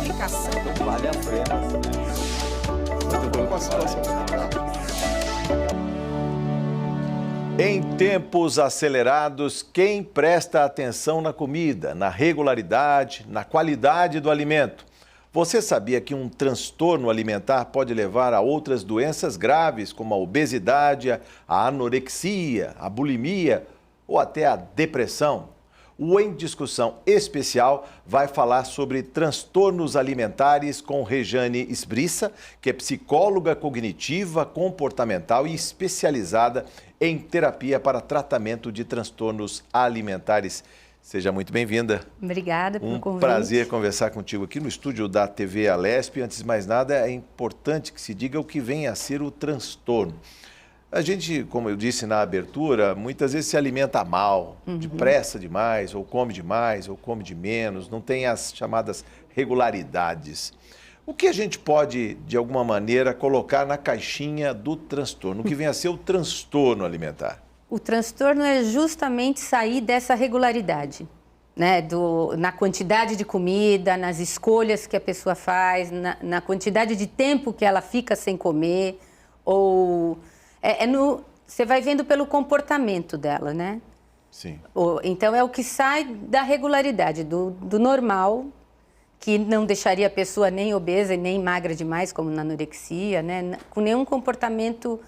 explicação. Vale a pena, né? Muito bom com a situação. Em tempos acelerados, quem presta atenção na comida, na regularidade, na qualidade do alimento? Você sabia que um transtorno alimentar pode levar a outras doenças graves, como a obesidade, a anorexia, a bulimia ou até a depressão? O Em Discussão Especial vai falar sobre transtornos alimentares com Rejane Esbriça, que é psicóloga cognitiva, comportamental e especializada em terapia para tratamento de transtornos alimentares. Seja muito bem-vinda. Obrigada pelo convite. Um prazer conversar contigo aqui no estúdio da TV Alesp. Antes de mais nada, é importante que se diga o que vem a ser o transtorno. A gente, como eu disse na abertura, muitas vezes se alimenta mal, depressa demais, ou come de menos, não tem as chamadas regularidades. O que a gente pode, de alguma maneira, colocar na caixinha do transtorno? O que vem a ser o transtorno alimentar? O transtorno é justamente sair dessa regularidade, né? Na quantidade de comida, nas escolhas que a pessoa faz, na quantidade de tempo que ela fica sem comer, ou... Você vai vendo pelo comportamento dela, né? Sim. Então, é o que sai da regularidade, do normal, que não deixaria a pessoa nem obesa e nem magra demais, como na anorexia, né? Com nenhum comportamento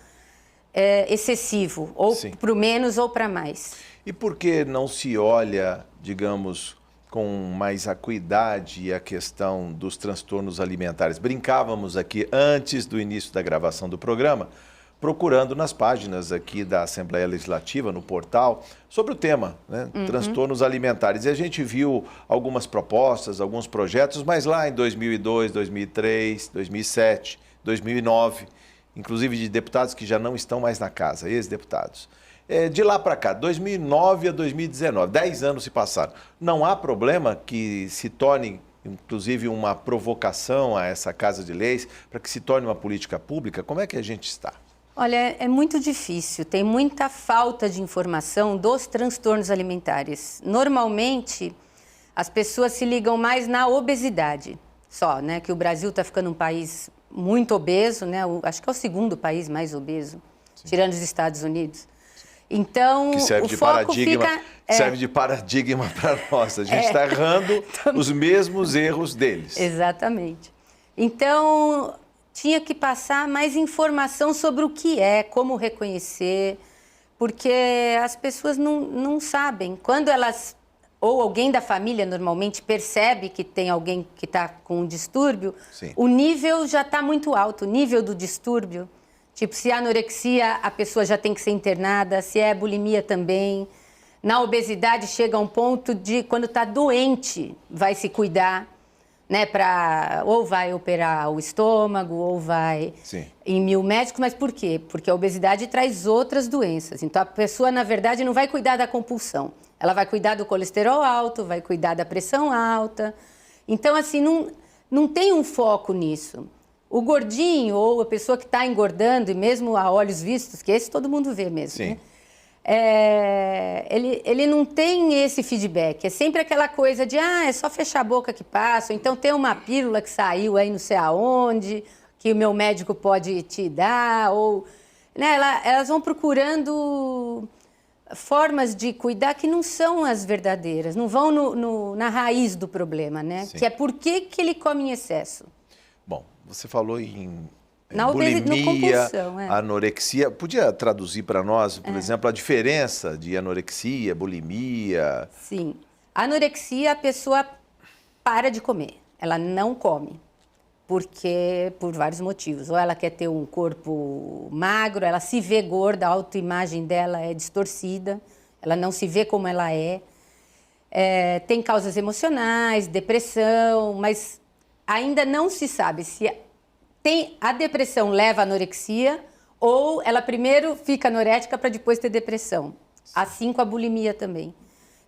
excessivo, ou para o menos ou para mais. E por que não se olha, digamos, com mais acuidade a questão dos transtornos alimentares? Brincávamos aqui antes do início da gravação do programa, procurando nas páginas aqui da Assembleia Legislativa, no portal, sobre o tema, né? Transtornos alimentares. E a gente viu algumas propostas, alguns projetos, mas lá em 2002, 2003, 2007, 2009, inclusive de deputados que já não estão mais na casa, ex-deputados. De lá para cá, 2009 a 2019, 10 anos se passaram. Não há problema que se torne, inclusive, uma provocação a essa Casa de Leis para que se torne uma política pública? Como é que a gente está? Olha, é muito difícil, tem muita falta de informação dos transtornos alimentares. Normalmente, as pessoas se ligam mais na obesidade só, né? Que o Brasil está ficando um país muito obeso, né? Acho que é o segundo país mais obeso, tirando os Estados Unidos. Então, que serve o de foco paradigma, fica... serve de paradigma para nós. A gente está errando os mesmos erros deles. Exatamente. Então... tinha que passar mais informação sobre o que é, como reconhecer, porque as pessoas não sabem. Quando elas, ou alguém da família normalmente percebe que tem alguém que está com um distúrbio, o nível já está muito alto, o nível do distúrbio. Tipo, se é anorexia, a pessoa já tem que ser internada, se é bulimia também. Na obesidade chega a um ponto de, quando está doente, vai se cuidar. Né, ou vai operar o estômago, ou vai em 1000 médicos, mas por quê? Porque a obesidade traz outras doenças. Então, a pessoa, na verdade, não vai cuidar da compulsão. Ela vai cuidar do colesterol alto, vai cuidar da pressão alta. Então, assim, não tem um foco nisso. O gordinho, ou a pessoa que está engordando, e mesmo a olhos vistos, que esse todo mundo vê mesmo, né? Ele não tem esse feedback, é sempre aquela coisa de é só fechar a boca que passa, ou então tem uma pílula que saiu aí não sei aonde, que o meu médico pode te dar, ou... né, elas vão procurando formas de cuidar que não são as verdadeiras, não vão na raiz do problema, né? Que é por que ele come em excesso. Bom, você falou em... na bulimia, anorexia. Podia traduzir para nós, por exemplo, a diferença de anorexia, bulimia? Sim. Anorexia, a pessoa para de comer. Ela não come. Por vários motivos. Ou ela quer ter um corpo magro, ela se vê gorda, a autoimagem dela é distorcida, ela não se vê como ela é. Tem causas emocionais, depressão, mas ainda não se sabe se... a depressão leva à anorexia ou ela primeiro fica anorética para depois ter depressão. Assim com a bulimia também.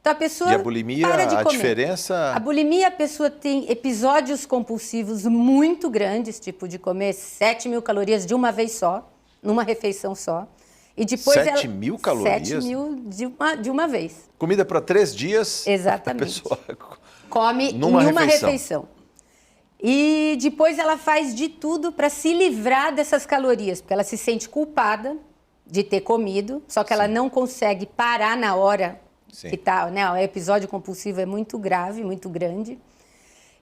Então a pessoa e a bulimia, para de comer. Diferença... A bulimia, a pessoa tem episódios compulsivos muito grandes, tipo de comer 7.000 calorias de uma vez só, numa refeição só. E depois 7.000 calorias? 7.000 de uma vez. Comida para 3 dias. Exatamente. A pessoa come em uma refeição. E depois ela faz de tudo para se livrar dessas calorias, porque ela se sente culpada de ter comido, só que ela não consegue parar na hora que tá, né? O episódio compulsivo é muito grave, muito grande.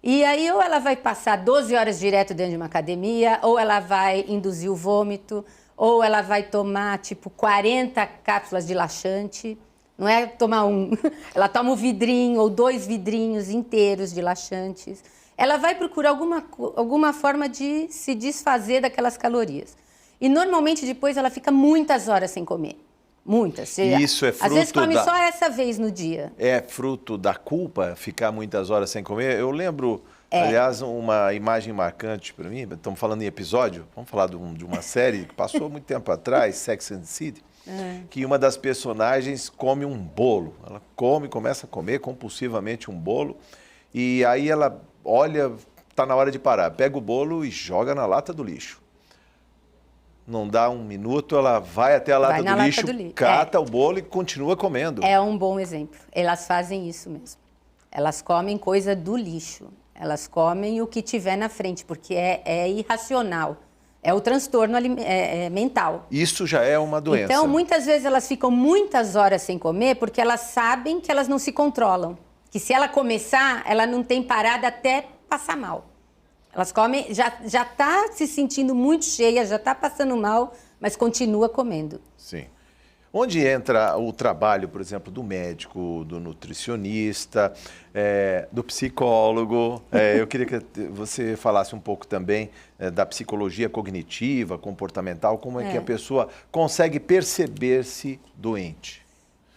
E aí ou ela vai passar 12 horas direto dentro de uma academia, ou ela vai induzir o vômito, ou ela vai tomar tipo 40 cápsulas de laxante. Não é tomar um, ela toma um vidrinho ou 2 vidrinhos inteiros de laxantes. Ela vai procurar alguma forma de se desfazer daquelas calorias. E normalmente depois ela fica muitas horas sem comer. Muitas. E isso é fruto às vezes come só essa vez no dia. É fruto da culpa ficar muitas horas sem comer? Eu lembro, aliás, uma imagem marcante para mim. Estamos falando em episódio. Vamos falar de uma série que passou muito tempo atrás, Sex and the City. Que uma das personagens come um bolo. Ela começa a comer compulsivamente um bolo. E aí ela olha, está na hora de parar. Pega o bolo e joga na lata do lixo. Não dá um minuto, ela vai até a lata do lixo, cata o bolo e continua comendo. É um bom exemplo. Elas fazem isso mesmo. Elas comem coisa do lixo. Elas comem o que tiver na frente, porque é irracional. É o transtorno mental. Isso já é uma doença. Então, muitas vezes elas ficam muitas horas sem comer porque elas sabem que elas não se controlam. Que se ela começar, ela não tem parada até passar mal. Elas comem, já está se sentindo muito cheia, já está passando mal, mas continua comendo. Sim. Onde entra o trabalho, por exemplo, do médico, do nutricionista, do psicólogo? Eu queria que você falasse um pouco também da psicologia cognitiva, comportamental, como é que a pessoa consegue perceber-se doente?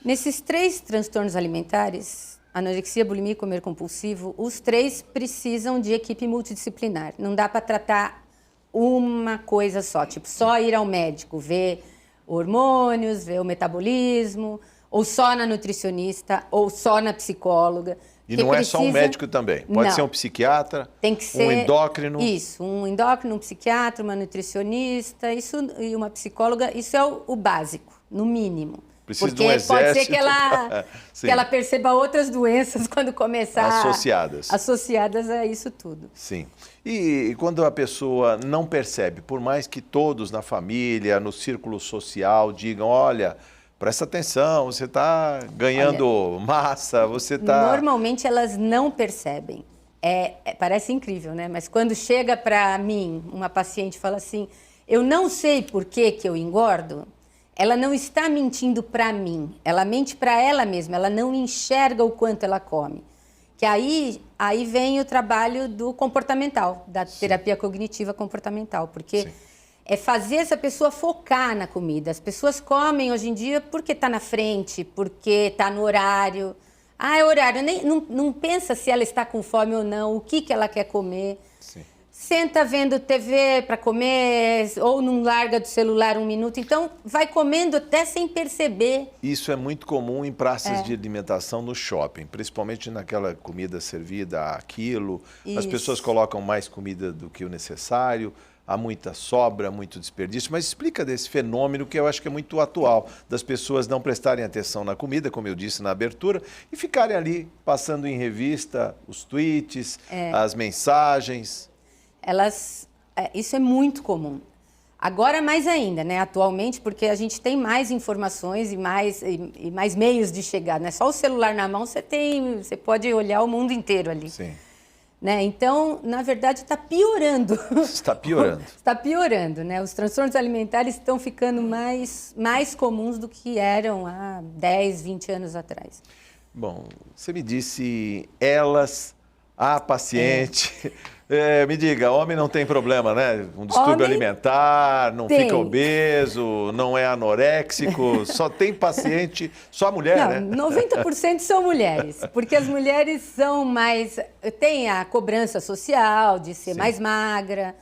Nesses 3 transtornos alimentares, anorexia, bulimia e comer compulsivo, os 3 precisam de equipe multidisciplinar. Não dá para tratar uma coisa só, tipo só ir ao médico, ver hormônios, ver o metabolismo, ou só na nutricionista, ou só na psicóloga. E não é só um médico também, pode ser um psiquiatra, tem que ser um endócrino. Isso, um endócrino, um psiquiatra, uma nutricionista, isso, e uma psicóloga, isso é o básico, no mínimo. Precisa porque de um exército. Pode ser que ela perceba outras doenças quando começar associadas a isso tudo. Sim. E quando a pessoa não percebe, por mais que todos na família, no círculo social digam, olha, presta atenção, você está ganhando massa, você está... Normalmente elas não percebem. Parece incrível, né? Mas quando chega para mim, uma paciente fala assim, eu não sei por que eu engordo, ela não está mentindo para mim, ela mente para ela mesma, ela não enxerga o quanto ela come. Que aí vem o trabalho do comportamental, da terapia cognitiva comportamental, porque é fazer essa pessoa focar na comida. As pessoas comem hoje em dia porque está na frente, porque está no horário. É horário, não pensa se ela está com fome ou não, o que ela quer comer. Sim. Senta vendo TV para comer, ou não larga do celular 1 minuto. Então, vai comendo até sem perceber. Isso é muito comum em praças de alimentação no shopping, principalmente naquela comida servida a quilo. As pessoas colocam mais comida do que o necessário, há muita sobra, muito desperdício. Mas explica desse fenômeno que eu acho que é muito atual, das pessoas não prestarem atenção na comida, como eu disse na abertura, e ficarem ali passando em revista os tweets, as mensagens... Isso é muito comum. Agora mais ainda, né? Atualmente, porque a gente tem mais informações e mais meios de chegar. Não é só o celular na mão, você pode olhar o mundo inteiro ali. Sim. Né? Então, na verdade, está piorando. Está piorando. Está piorando, né? Os transtornos alimentares estão ficando mais comuns do que eram há 10, 20 anos atrás. Bom, você me disse a paciente... me diga, homem não tem problema, né? Um distúrbio alimentar, não fica obeso, não é anoréxico, só tem paciente, só mulher, né? 90% são mulheres, porque as mulheres são mais... Tem a cobrança social de ser mais magra,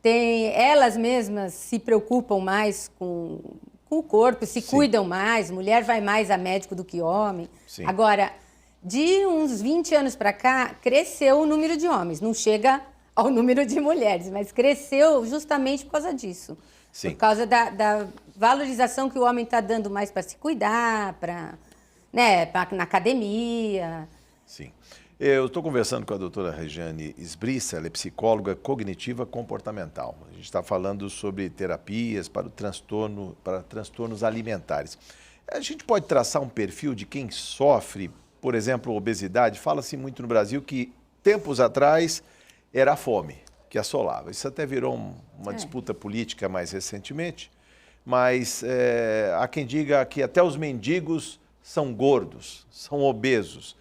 elas mesmas se preocupam mais com o corpo, se cuidam mais, mulher vai mais a médico do que homem. Sim. Agora, de uns 20 anos para cá, cresceu o número de homens, não chega ao número de mulheres, mas cresceu justamente por causa disso. Sim. Por causa da valorização que o homem está dando mais para se cuidar, na academia. Sim. Eu estou conversando com a doutora Regiane Esbriça, ela é psicóloga cognitiva comportamental. A gente está falando sobre terapias para transtornos alimentares. A gente pode traçar um perfil de quem sofre, por exemplo, obesidade? Fala-se muito no Brasil que tempos atrás era a fome que assolava. Isso até virou uma disputa política mais recentemente, mas há quem diga que até os mendigos são gordos, são obesos.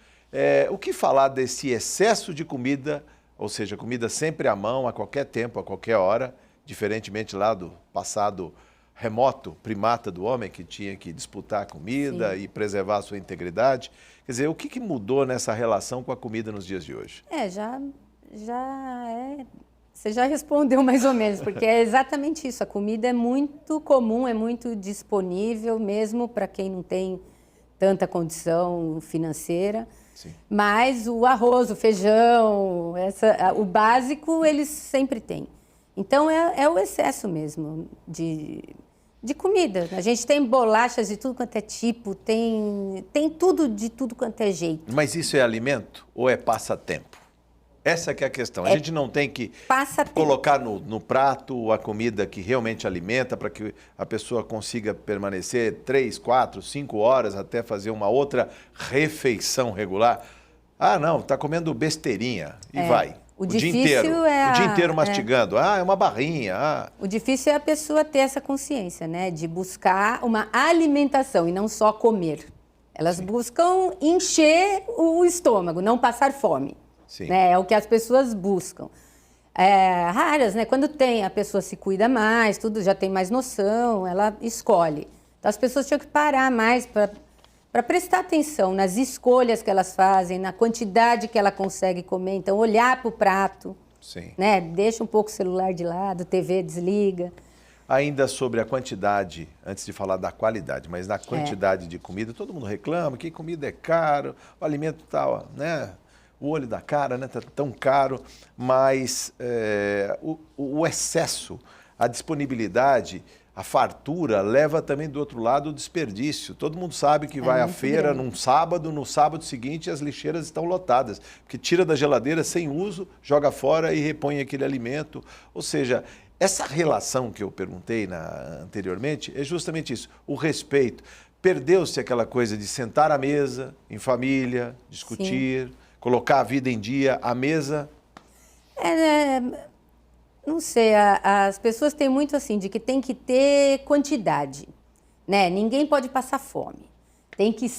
O que falar desse excesso de comida, ou seja, comida sempre à mão, a qualquer tempo, a qualquer hora, diferentemente lá do passado remoto, primata do homem, que tinha que disputar a comida e preservar a sua integridade. Quer dizer, o que mudou nessa relação com a comida nos dias de hoje? Você já respondeu mais ou menos, porque é exatamente isso. A comida é muito comum, é muito disponível, mesmo para quem não tem tanta condição financeira. Sim. Mas o arroz, o feijão, o básico, eles sempre têm. Então, é o excesso mesmo de comida. A gente tem bolachas de tudo quanto é tipo, tem tudo de tudo quanto é jeito. Mas isso é alimento ou é passatempo? Essa que é a questão. A gente não tem que colocar no prato a comida que realmente alimenta para que a pessoa consiga permanecer 3, 4, 5 horas até fazer uma outra refeição regular. Ah, não, está comendo besteirinha e vai. O dia inteiro. O dia inteiro mastigando. É uma barrinha. O difícil é a pessoa ter essa consciência, né? De buscar uma alimentação e não só comer. Elas buscam encher o estômago, não passar fome. Sim. Né? É o que as pessoas buscam. Raras, né? Quando a pessoa se cuida mais, tudo já tem mais noção, ela escolhe. Então as pessoas tinham que parar mais para prestar atenção nas escolhas que elas fazem, na quantidade que ela consegue comer. Então olhar para o prato, né? Deixa um pouco o celular de lado, TV desliga. Ainda sobre a quantidade, antes de falar da qualidade, mas na quantidade de comida, todo mundo reclama que comida é caro, o alimento tal, né? O olho da cara, né? Tá tão caro, mas o excesso, a disponibilidade, a fartura leva também do outro lado o desperdício. Todo mundo sabe que vai à feira num sábado, no sábado seguinte as lixeiras estão lotadas, porque tira da geladeira sem uso, joga fora e repõe aquele alimento. Ou seja, essa relação que eu perguntei anteriormente é justamente isso, o respeito. Perdeu-se aquela coisa de sentar à mesa, em família, discutir, colocar a vida em dia, à mesa. Não sei, as pessoas têm muito assim, de que tem que ter quantidade, né? Ninguém pode passar fome. Tem que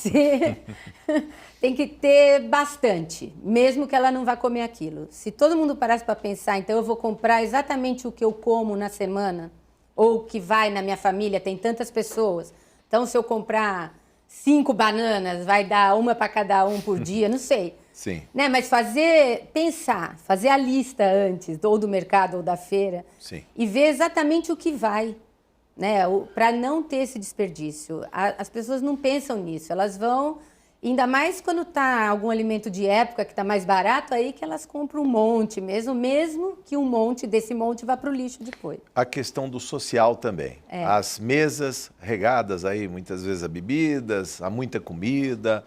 ter bastante, mesmo que ela não vá comer aquilo. Se todo mundo parasse para pensar, então eu vou comprar exatamente o que eu como na semana, ou o que vai na minha família, tem tantas pessoas. Então, se eu comprar 5 bananas, vai dar uma para cada um por dia, não sei. Sim. Né? Mas fazer a lista antes, ou do mercado ou da feira, e ver exatamente o que vai, né? Para não ter esse desperdício. As pessoas não pensam nisso, elas vão, ainda mais quando está algum alimento de época que está mais barato, aí que elas compram um monte mesmo que um monte desse monte vá para o lixo depois. A questão do social também. As mesas regadas aí, muitas vezes a bebidas, há muita comida.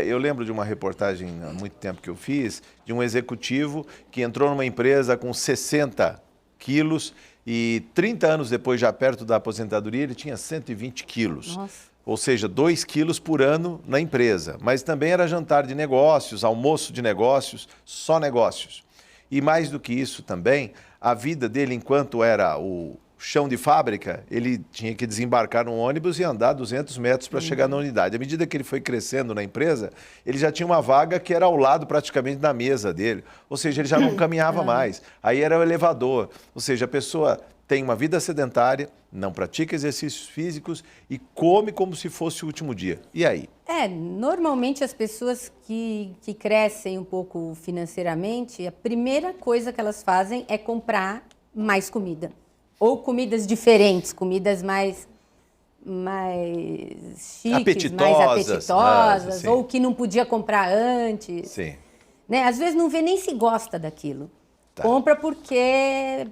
Eu lembro de uma reportagem há muito tempo que eu fiz, de um executivo que entrou numa empresa com 60 quilos e 30 anos depois, já perto da aposentadoria, ele tinha 120 quilos. Nossa. Ou seja, 2 quilos por ano na empresa. Mas também era jantar de negócios, almoço de negócios, só negócios. E mais do que isso também, a vida dele, enquanto era o chão de fábrica, ele tinha que desembarcar num ônibus e andar 200 metros para chegar na unidade. À medida que ele foi crescendo na empresa, ele já tinha uma vaga que era ao lado praticamente da mesa dele. Ou seja, ele já não caminhava mais. Aí era o elevador. Ou seja, a pessoa tem uma vida sedentária, não pratica exercícios físicos e come como se fosse o último dia. E aí? Normalmente as pessoas que crescem um pouco financeiramente, a primeira coisa que elas fazem é comprar mais comida. Ou comidas diferentes, comidas mais chiques, apetitosas, mais apetitosas, ou que não podia comprar antes. Sim. Né? Às vezes não vê nem se gosta daquilo. Tá. Compra porque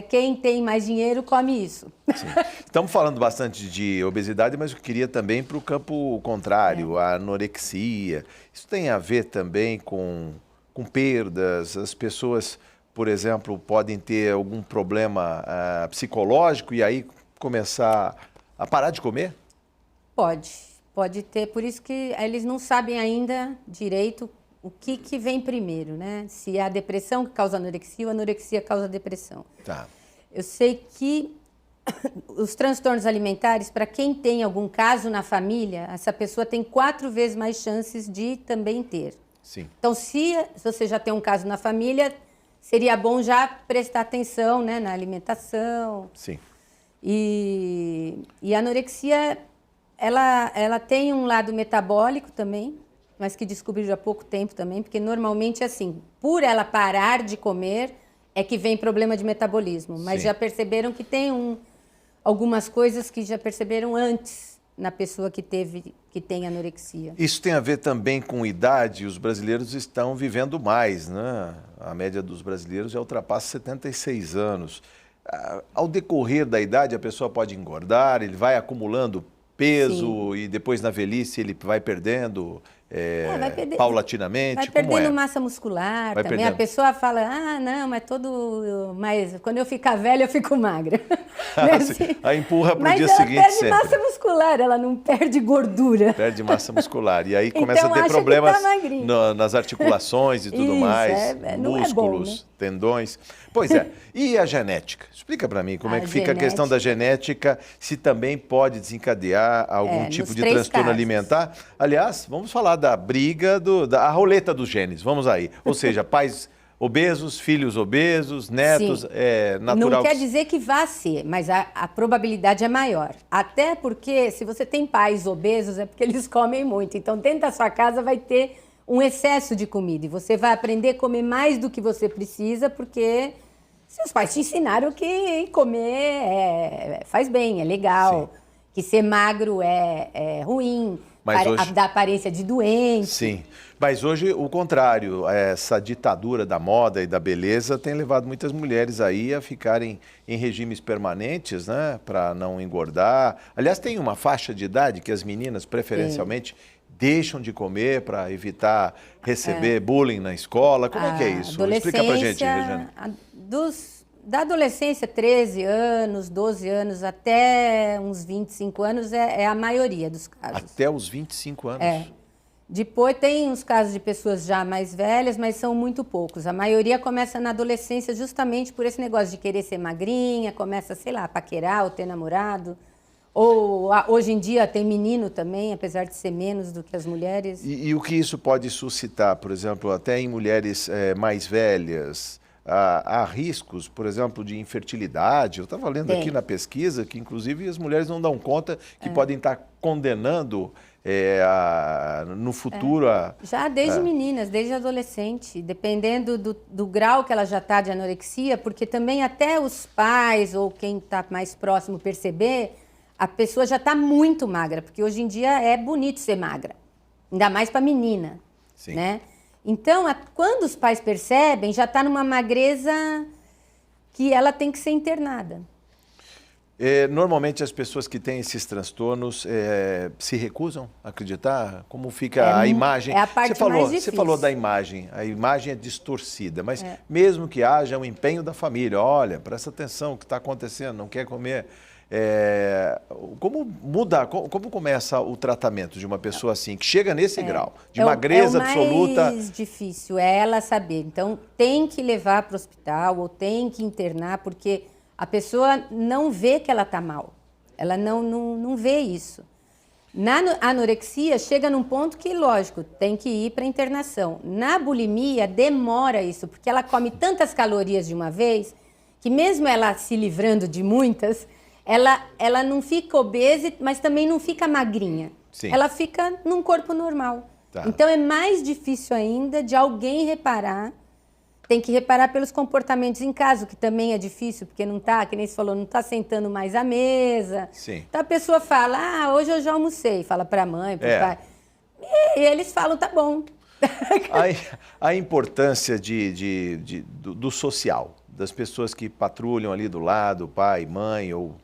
quem tem mais dinheiro come isso. Sim. Estamos falando bastante de obesidade, mas eu queria também para o campo contrário, a anorexia. Isso tem a ver também com perdas? As pessoas, por exemplo, podem ter algum problema psicológico e aí começar a parar de comer? Pode ter, por isso que eles não sabem ainda direito o que vem primeiro, né? Se é a depressão que causa anorexia ou a anorexia causa depressão. Tá. Eu sei que os transtornos alimentares, para quem tem algum caso na família, essa pessoa tem 4 vezes mais chances de também ter. Sim. Então, se você já tem um caso na família, seria bom já prestar atenção, né, na alimentação. Sim. E a anorexia, ela tem um lado metabólico também, mas que descobriram há pouco tempo também, porque normalmente, assim, por ela parar de comer, é que vem problema de metabolismo. Mas Sim. já perceberam que tem algumas coisas que já perceberam antes na pessoa que tem anorexia. Isso tem a ver também com idade. Os brasileiros estão vivendo mais, né? A média dos brasileiros já ultrapassa 76 anos. Ao decorrer da idade, a pessoa pode engordar, ele vai acumulando peso. Sim. E depois na velhice ele vai perdendo paulatinamente. Vai perdendo massa muscular vai também. Perdendo. A pessoa fala, não, mas quando eu ficar velha eu fico magra. Assim, aí empurra para o dia seguinte Mas ela perde sempre. massa muscular, ela não perde gordura. Perde massa muscular. E aí começa a ter problemas nas articulações e tudo mais, músculos, tendões. Pois é. E a genética? Explica para mim como é que fica a questão da genética, se também pode desencadear algum tipo de transtorno alimentar. Aliás, vamos falar da briga, da roleta dos genes. Vamos aí. Ou seja, pais obesos, filhos obesos, netos, natural. Não quer dizer que vá ser, mas a probabilidade é maior. Até porque se você tem pais obesos é porque eles comem muito. Então dentro da sua casa vai ter um excesso de comida e você vai aprender a comer mais do que você precisa porque seus pais te ensinaram que comer faz bem, é legal. Sim. Que ser magro é ruim, dá aparência de doente. Sim, mas hoje o contrário, essa ditadura da moda e da beleza tem levado muitas mulheres aí a ficarem em regimes permanentes, né, para não engordar. Aliás, tem uma faixa de idade que as meninas preferencialmente deixam de comer para evitar receber bullying na escola. Como é que é isso? Explica pra gente, Regiane. Da adolescência, 13 anos, 12 anos, até uns 25 anos é a maioria dos casos. Até os 25 anos? Depois tem uns casos de pessoas já mais velhas, mas são muito poucos. A maioria começa na adolescência justamente por esse negócio de querer ser magrinha, começa, sei lá, a paquerar ou ter namorado. Ou hoje em dia tem menino também, apesar de ser menos do que as mulheres. E o que isso pode suscitar, por exemplo, até em mulheres mais velhas? Há riscos, por exemplo, de infertilidade. Eu estava lendo aqui na pesquisa que, inclusive, as mulheres não dão conta que podem estar condenando no futuro... Já desde meninas, desde adolescente, dependendo do grau que ela já está de anorexia, porque também até os pais ou quem está mais próximo perceber, a pessoa já está muito magra, porque hoje em dia é bonito ser magra, ainda mais para menina, Sim. né? Então, quando os pais percebem, já está numa magreza que ela tem que ser internada. Normalmente as pessoas que têm esses transtornos se recusam a acreditar? Como fica a imagem? É a parte mais difícil. Você falou da imagem, a imagem é distorcida, mas mesmo que haja um empenho da família, olha, presta atenção, o que está acontecendo, não quer comer... como começa o tratamento de uma pessoa assim, que chega nesse grau, de magreza absoluta? O mais difícil é ela saber. Então, tem que levar para o hospital ou tem que internar, porque a pessoa não vê que ela está mal. Ela não vê isso. Na anorexia, chega num ponto que, lógico, tem que ir para internação. Na bulimia, demora isso, porque ela come tantas calorias de uma vez, que mesmo ela se livrando de muitas... Ela não fica obesa, mas também não fica magrinha. Sim. Ela fica num corpo normal. Tá. Então é mais difícil ainda de alguém reparar. Tem que reparar pelos comportamentos em casa, que também é difícil, porque não está, que nem você falou, não está sentando mais à mesa. Sim. Então a pessoa fala, hoje eu já almocei, fala para a mãe, para o pai. E eles falam, tá bom. A importância do social, das pessoas que patrulham ali do lado, pai, mãe, ou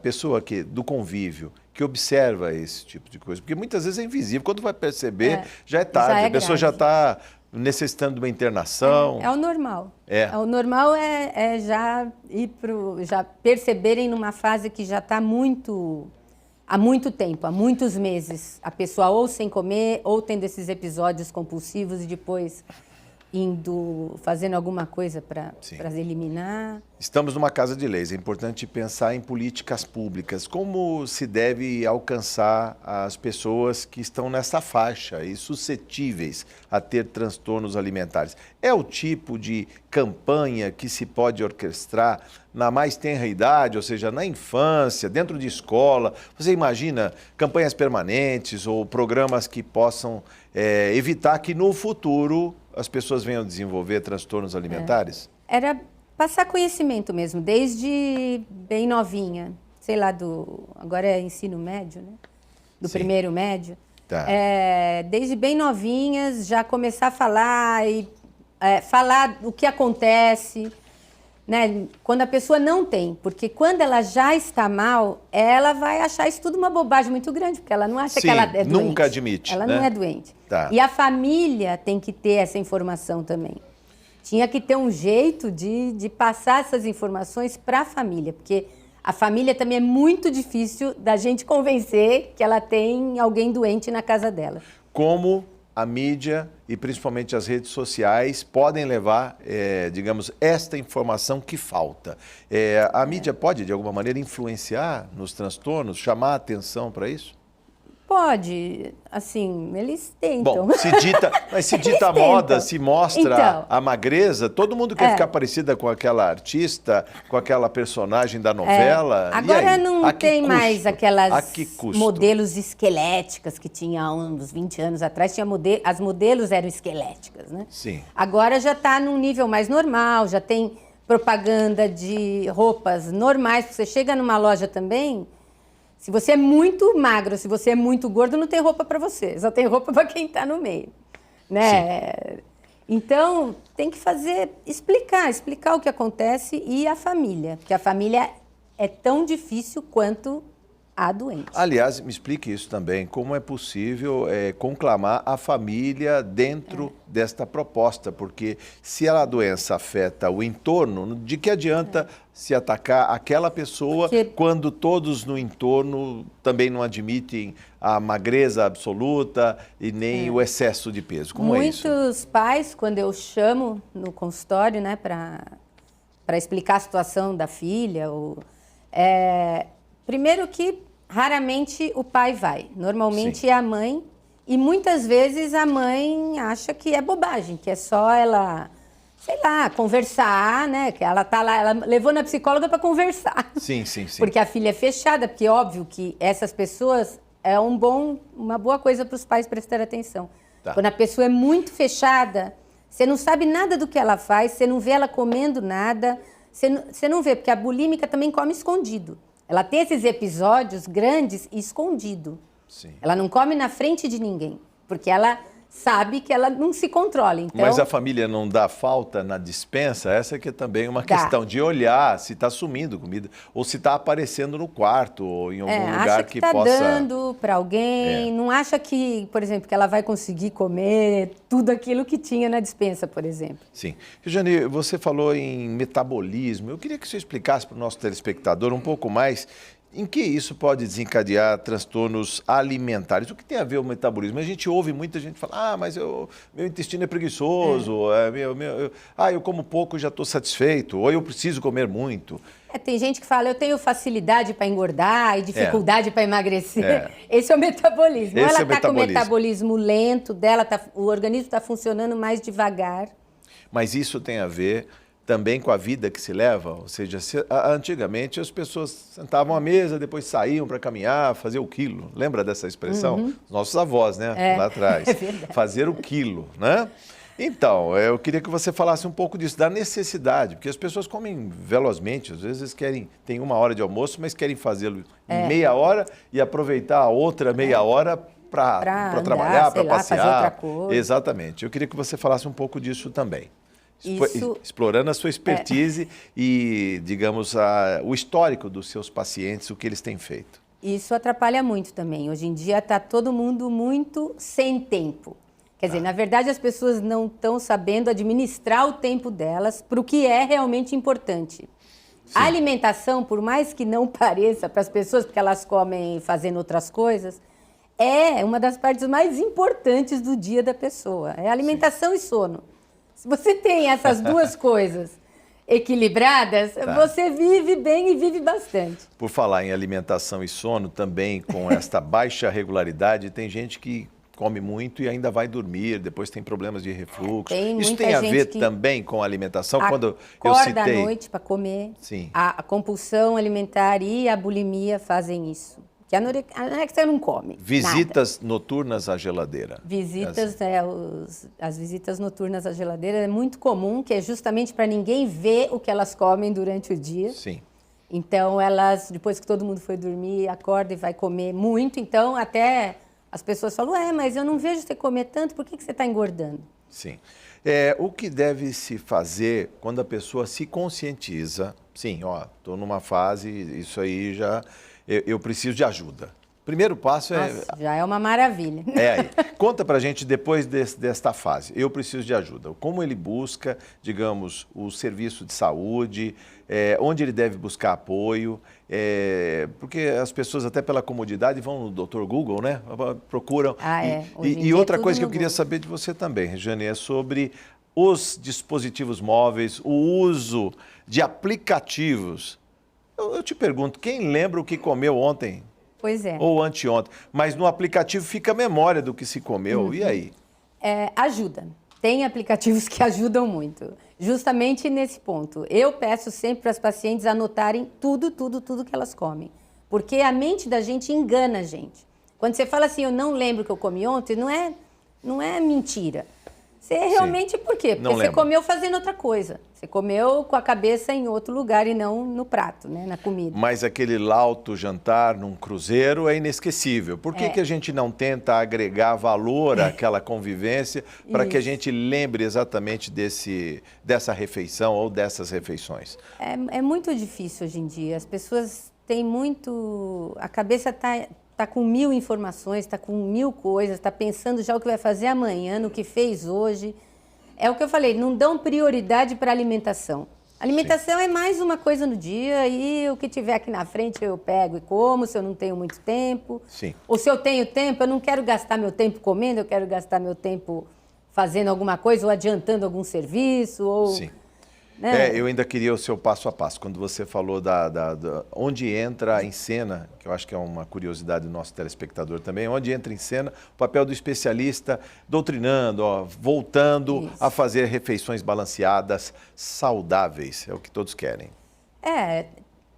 pessoa do convívio, que observa esse tipo de coisa. Porque muitas vezes é invisível. Quando vai perceber, já é tarde, a pessoa já está necessitando de uma internação. É o normal. O normal é já ir já perceberem numa fase que já está há muito tempo, há muitos meses, a pessoa ou sem comer, ou tendo esses episódios compulsivos e depois fazendo alguma coisa para eliminar. Estamos numa casa de leis, é importante pensar em políticas públicas. Como se deve alcançar as pessoas que estão nessa faixa e suscetíveis a ter transtornos alimentares? É o tipo de campanha que se pode orquestrar na mais tenra idade, ou seja, na infância, dentro de escola? Você imagina campanhas permanentes ou programas que possam evitar que no futuro as pessoas venham desenvolver transtornos alimentares? Era passar conhecimento mesmo, desde bem novinha, sei lá, agora é ensino médio, né? Do primeiro médio. Tá. Desde bem novinhas, já começar a falar e falar o que acontece, né? Quando a pessoa não tem, porque quando ela já está mal, ela vai achar isso tudo uma bobagem muito grande, porque ela não acha que ela é doente. Nunca admite. Ela né? não é doente. Tá. E a família tem que ter essa informação também. Tinha que ter um jeito de passar essas informações para a família, porque a família também é muito difícil da gente convencer que ela tem alguém doente na casa dela. Como a mídia e principalmente as redes sociais podem levar, digamos, esta informação que falta. A mídia pode, de alguma maneira, influenciar nos transtornos, chamar a atenção para isso? Pode, assim, eles tentam. Bom, se dita a moda, se mostra então, a magreza, todo mundo quer ficar parecida com aquela artista, com aquela personagem da novela. Agora não tem mais aquelas modelos modelos esqueléticas que tinha há uns 20 anos atrás. As modelos eram esqueléticas, né? Sim. Agora já está num nível mais normal, já tem propaganda de roupas normais. Você chega numa loja também... Se você é muito magro, se você é muito gordo, não tem roupa para você. Só tem roupa para quem está no meio, né? Então, tem que explicar o que acontece e a família. Porque a família é tão difícil quanto a doente. Aliás, me explique isso também, como é possível conclamar a família dentro desta proposta, porque se a doença afeta o entorno, de que adianta se atacar aquela pessoa quando todos no entorno também não admitem a magreza absoluta e nem o excesso de peso? Como é isso? Muitos pais, quando eu chamo no consultório, né, para explicar a situação da filha, primeiro que raramente o pai vai, normalmente é a mãe, e muitas vezes a mãe acha que é bobagem, que é só ela, sei lá, conversar, né? Que ela tá lá, ela levou na psicóloga para conversar. Sim. Porque a filha é fechada, porque óbvio que essas pessoas é uma boa coisa para os pais prestarem atenção. Tá. Quando a pessoa é muito fechada, você não sabe nada do que ela faz, você não vê ela comendo nada, você não vê, porque a bulímica também come escondido. Ela tem esses episódios grandes e escondido. Sim. Ela não come na frente de ninguém, porque ela sabe que ela não se controla. Então, mas a família não dá falta na despensa? Essa que é também uma questão de olhar se está sumindo comida ou se está aparecendo no quarto ou em algum lugar acha que está possa... dando para alguém, não acha que, por exemplo, que ela vai conseguir comer tudo aquilo que tinha na despensa, por exemplo. Sim. Regiane, você falou em metabolismo. Eu queria que você explicasse para o nosso telespectador um pouco mais em que isso pode desencadear transtornos alimentares. O que tem a ver o metabolismo? A gente ouve muita gente falar, mas meu intestino é preguiçoso, eu como pouco e já estou satisfeito, ou eu preciso comer muito. Tem gente que fala, eu tenho facilidade para engordar e dificuldade para emagrecer. Esse é o metabolismo. Ela está com o metabolismo lento dela, o organismo está funcionando mais devagar. Mas isso tem a ver também com a vida que se leva? Ou seja, antigamente as pessoas sentavam à mesa, depois saíam para caminhar, fazer o quilo. Lembra dessa expressão? Os nossos avós, né? Lá atrás. É verdade. Fazer o quilo, né? Então, eu queria que você falasse um pouco disso, da necessidade, porque as pessoas comem velozmente, às vezes tem 1 hora de almoço, mas querem fazê-lo em meia hora e aproveitar a outra meia hora para trabalhar, para passear. Fazer outra coisa. Exatamente. Eu queria que você falasse um pouco disso também. Isso, explorando a sua expertise e, digamos, o histórico dos seus pacientes, o que eles têm feito. Isso atrapalha muito também. Hoje em dia está todo mundo muito sem tempo. Quer dizer, na verdade, as pessoas não estão sabendo administrar o tempo delas para o que é realmente importante. Sim. A alimentação, por mais que não pareça para as pessoas, porque elas comem fazendo outras coisas, é uma das partes mais importantes do dia da pessoa. É alimentação Sim. e sono. Se você tem essas duas coisas equilibradas, você vive bem e vive bastante. Por falar em alimentação e sono, também com esta baixa regularidade, tem gente que come muito e ainda vai dormir, depois tem problemas de refluxo. Isso tem a ver também com a alimentação? Quando eu citei... Acorda à noite para comer. Sim. A compulsão alimentar e a bulimia fazem isso. Que a anorexia não come. Visitas noturnas à geladeira. Visitas, as visitas noturnas à geladeira é muito comum, que é justamente para ninguém ver o que elas comem durante o dia. Sim. Então, elas, depois que todo mundo foi dormir, acorda e vai comer muito. Então, até as pessoas falam, mas eu não vejo você comer tanto, por que você está engordando? Sim. O que deve se fazer quando a pessoa se conscientiza? Sim, estou numa fase, isso aí já... Eu preciso de ajuda. Primeiro passo já é uma maravilha. Aí. Conta pra gente depois desta fase. Eu preciso de ajuda. Como ele busca, digamos, o serviço de saúde, onde ele deve buscar apoio, porque as pessoas até pela comodidade vão no Dr. Google, né? Procuram. E outra coisa que eu queria saber de você também, Regiane, é sobre os dispositivos móveis, o uso de aplicativos. Eu te pergunto, quem lembra o que comeu ontem? Pois é. Ou anteontem? Mas no aplicativo fica a memória do que se comeu. Uhum. E aí? Ajuda. Tem aplicativos que ajudam muito. Justamente nesse ponto. Eu peço sempre para as pacientes anotarem tudo que elas comem. Porque a mente da gente engana a gente. Quando você fala assim, eu não lembro o que eu comi ontem, não é mentira. Você realmente, Sim. Por quê? Porque você comeu fazendo outra coisa. Você comeu com a cabeça em outro lugar e não no prato, né, na comida. Mas aquele lauto jantar num cruzeiro é inesquecível. Por que a gente não tenta agregar valor àquela convivência para que a gente lembre exatamente dessa refeição ou dessas refeições? É muito difícil hoje em dia. As pessoas têm muito... A cabeça está com 1000 informações, está com 1000 coisas, está pensando já o que vai fazer amanhã, no que fez hoje. É o que eu falei, não dão prioridade para a alimentação. A alimentação Sim. É mais uma coisa no dia e o que tiver aqui na frente eu pego e como, se eu não tenho muito tempo. Sim. Ou se eu tenho tempo, eu não quero gastar meu tempo comendo, eu quero gastar meu tempo fazendo alguma coisa ou adiantando algum serviço. Ou, Sim. Né? Eu ainda queria o seu passo a passo. Quando você falou onde entra em cena, que eu acho que é uma curiosidade do nosso telespectador também, onde entra em cena o papel do especialista doutrinando, voltando a fazer refeições balanceadas, saudáveis. É o que todos querem.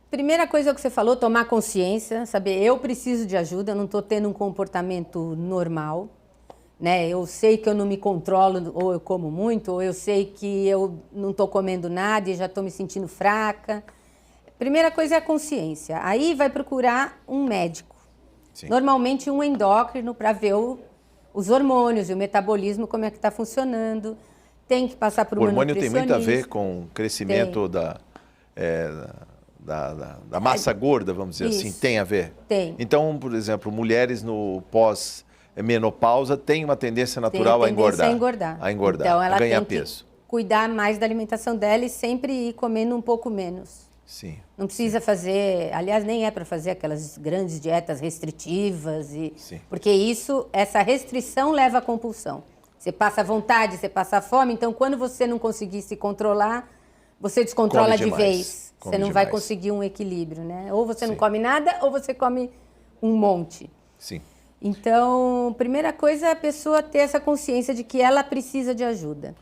Primeira coisa que você falou, tomar consciência, saber eu preciso de ajuda, eu não estou tendo um comportamento normal. Né? Eu sei que eu não me controlo, ou eu como muito, ou eu sei que eu não estou comendo nada e já estou me sentindo fraca. Primeira coisa é a consciência. Aí vai procurar um médico. Sim. Normalmente um endócrino para ver os hormônios e o metabolismo, como é que está funcionando. Tem que passar por uma nutricionista. O hormônio tem muito a ver com o crescimento da massa gorda, vamos dizer assim. Tem a ver? Tem. Então, por exemplo, mulheres no pós-menopausa têm uma tendência natural a engordar. A engordar, então, ela a ganhar tem peso. Que cuidar mais da alimentação dela e sempre ir comendo um pouco menos. Sim. Não precisa fazer, aliás, nem é para fazer aquelas grandes dietas restritivas, porque essa restrição leva à compulsão. Você passa vontade, você passa fome, então quando você não conseguir se controlar, você descontrola de vez. Você não vai conseguir um equilíbrio, né? Ou você não come nada, ou você come um monte. Sim. Então, primeira coisa é a pessoa ter essa consciência de que ela precisa de ajuda.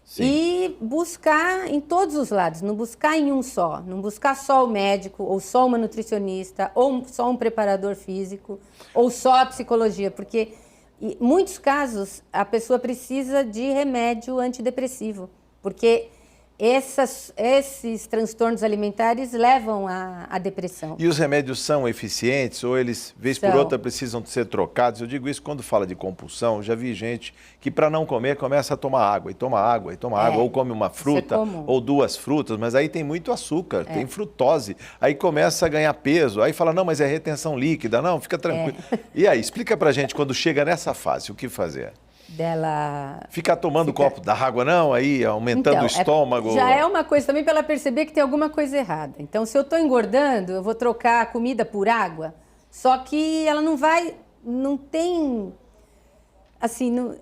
Sim. E buscar em todos os lados, não buscar em um só. Não buscar só o médico, ou só uma nutricionista, ou só um preparador físico, ou só a psicologia. Porque, em muitos casos, a pessoa precisa de remédio antidepressivo. Porque esses transtornos alimentares levam à depressão. E os remédios são eficientes ou eles, vez por outra, precisam ser trocados? Eu digo isso quando fala de compulsão. Já vi gente que, para não comer, começa a tomar água, e toma água, e toma água, ou come uma fruta, ou 2 frutas, mas aí tem muito açúcar, tem frutose. Aí começa a ganhar peso, aí fala, não, mas é retenção líquida. Não, fica tranquilo. E aí, explica pra gente, quando chega nessa fase, o que fazer? Ficar tomando copo d'água, não, aí aumentando o estômago. Já é uma coisa também para ela perceber que tem alguma coisa errada. Então, se eu estou engordando, eu vou trocar a comida por água, só que ela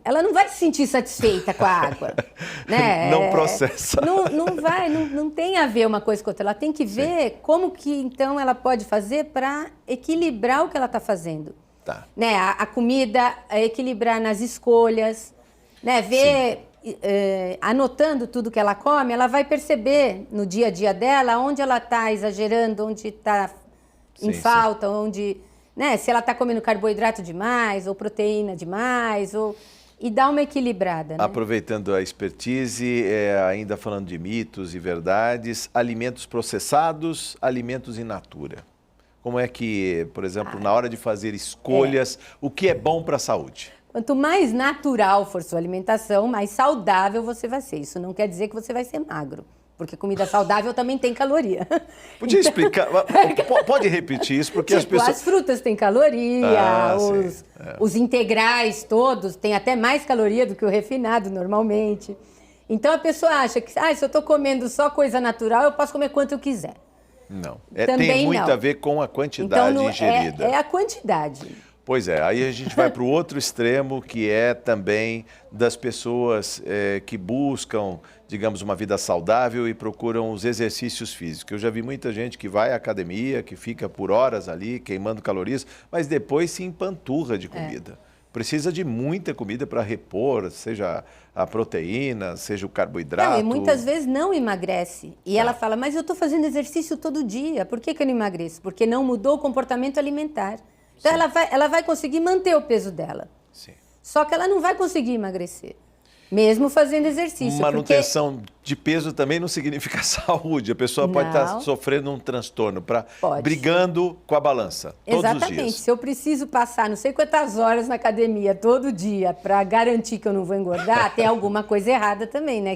ela não vai se sentir satisfeita com a água. Né? Não processa. Não tem a ver uma coisa com outra. Ela tem que ver como que, então, ela pode fazer para equilibrar o que ela está fazendo. Tá. Né, a comida, equilibrar nas escolhas, né, anotando tudo que ela come, ela vai perceber no dia a dia dela onde ela está exagerando, onde está em falta, onde, né, se ela está comendo carboidrato demais ou proteína demais, e dar uma equilibrada. Né? Aproveitando a expertise, ainda falando de mitos e verdades, alimentos processados, alimentos in natura. Como é que, por exemplo, na hora de fazer escolhas, o que é bom para a saúde? Quanto mais natural for sua alimentação, mais saudável você vai ser. Isso não quer dizer que você vai ser magro, porque comida saudável também tem caloria. Podia explicar? Pode repetir isso, porque as pessoas... As frutas têm caloria, os integrais todos têm até mais caloria do que o refinado normalmente. Então a pessoa acha que se eu estou comendo só coisa natural, eu posso comer quanto eu quiser. Não. Tem muito a ver com a quantidade ingerida. É a quantidade. Pois é, aí a gente vai para o outro extremo, que é também das pessoas que buscam, digamos, uma vida saudável e procuram os exercícios físicos. Eu já vi muita gente que vai à academia, que fica por horas ali, queimando calorias, mas depois se empanturra de comida. Precisa de muita comida para repor, seja a proteína, seja o carboidrato. Não, e muitas vezes não emagrece. E ela fala, mas eu estou fazendo exercício todo dia, por que eu não emagreço? Porque não mudou o comportamento alimentar. Então ela vai conseguir manter o peso dela. Sim. Só que ela não vai conseguir emagrecer. Mesmo fazendo exercício. Manutenção de peso também não significa saúde. A pessoa pode estar sofrendo um transtorno, brigando com a balança todos os dias. Exatamente. Se eu preciso passar não sei quantas horas na academia todo dia para garantir que eu não vou engordar, tem alguma coisa errada também, né?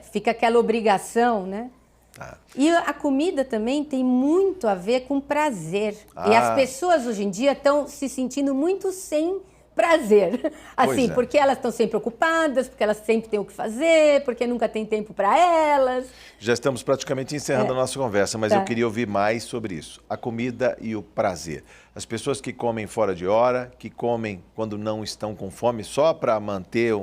Fica aquela obrigação, né? E a comida também tem muito a ver com prazer. E as pessoas hoje em dia estão se sentindo muito sem prazer. Assim, porque elas estão sempre ocupadas, porque elas sempre têm o que fazer, porque nunca tem tempo para elas. Já estamos praticamente encerrando a nossa conversa, mas eu queria ouvir mais sobre isso. A comida e o prazer. As pessoas que comem fora de hora, que comem quando não estão com fome, só para manter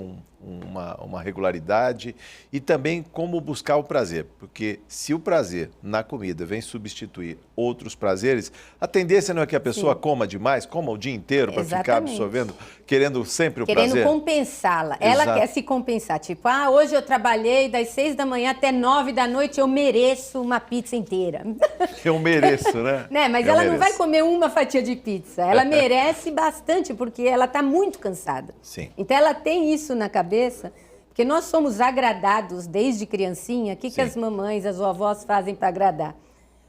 uma regularidade, e também como buscar o prazer, porque se o prazer na comida vem substituir outros prazeres, a tendência não é que a pessoa coma demais, coma o dia inteiro para ficar absorvendo, querendo sempre o prazer. Querendo compensá-la. Ela quer se compensar, tipo, hoje eu trabalhei das 6 da manhã até 9 da noite, eu mereço uma pizza inteira. Eu mereço, né? Mas ela não vai comer uma fatia de pizza, ela merece bastante, porque ela está muito cansada. Sim. Então ela tem isso na cabeça, porque nós somos agradados desde criancinha. O que as mamães, as vovós fazem para agradar?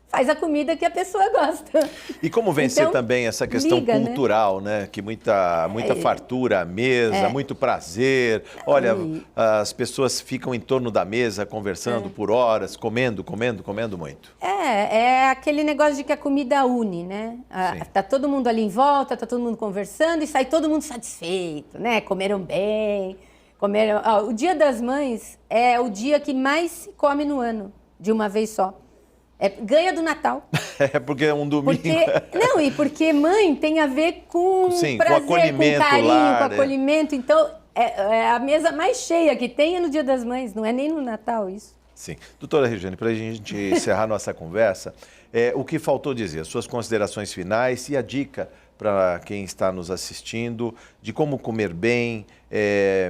Faz a comida que a pessoa gosta. E como vencer também essa questão cultural, né? Que muita fartura à mesa, muito prazer. Olha, as pessoas ficam em torno da mesa conversando por horas, comendo muito. É aquele negócio de que a comida une, né? Tá todo mundo ali em volta, tá todo mundo conversando e sai todo mundo satisfeito, né? Comeram bem, o Dia das Mães é o dia que mais se come no ano, de uma vez só. Ganha do Natal. Porque é um domingo. Porque mãe tem a ver com prazer, com acolhimento, com carinho, com acolhimento. Então, a mesa mais cheia que tem é no Dia das Mães, não é nem no Natal isso. Sim. Doutora Regiane, para a gente encerrar nossa conversa, o que faltou dizer, suas considerações finais e a dica para quem está nos assistindo de como comer bem,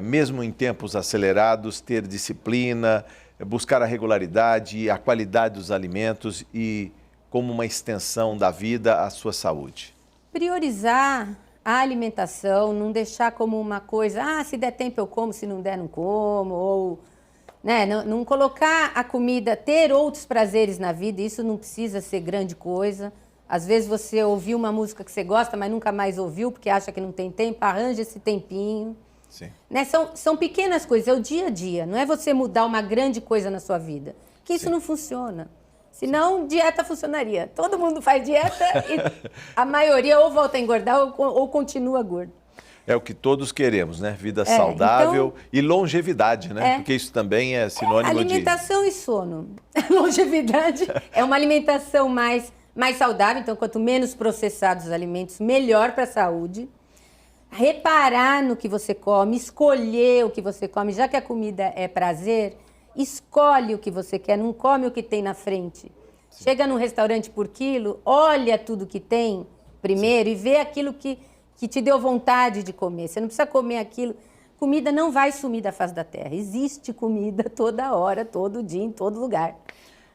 mesmo em tempos acelerados, ter disciplina, buscar a regularidade e a qualidade dos alimentos e como uma extensão da vida à sua saúde. Priorizar a alimentação, não deixar como uma coisa, se der tempo eu como, se não der não como, ou né? Não colocar a comida, ter outros prazeres na vida, isso não precisa ser grande coisa. Às vezes você ouviu uma música que você gosta, mas nunca mais ouviu, porque acha que não tem tempo, arranja esse tempinho. Sim. Né? São pequenas coisas, é o dia a dia, não é você mudar uma grande coisa na sua vida, que isso não funciona. Senão, dieta funcionaria. Todo mundo faz dieta e a maioria ou volta a engordar ou continua gordo. É o que todos queremos, né? Vida saudável então, e longevidade, né? Porque isso também é sinônimo alimentação e sono. Longevidade é uma alimentação mais saudável, então quanto menos processados os alimentos, melhor para a saúde. Reparar no que você come, escolher o que você come, já que a comida é prazer, escolhe o que você quer, não come o que tem na frente. Sim. Chega num restaurante por quilo, olha tudo que tem primeiro e vê aquilo que te deu vontade de comer. Você não precisa comer aquilo. Comida não vai sumir da face da terra. Existe comida toda hora, todo dia, em todo lugar.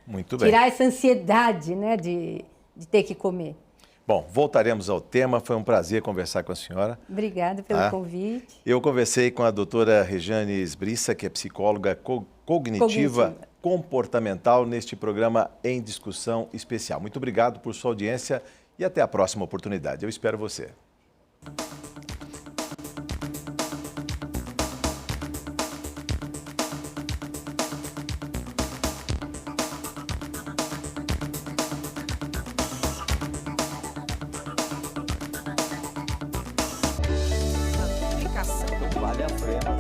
Muito bem. Tirar essa ansiedade, né, de ter que comer. Bom, voltaremos ao tema. Foi um prazer conversar com a senhora. Obrigada pelo convite. Eu conversei com a doutora Rejane Esbriça, que é psicóloga cognitiva comportamental, neste programa Em Discussão Especial. Muito obrigado por sua audiência e até a próxima oportunidade. Eu espero você. Vale a pena.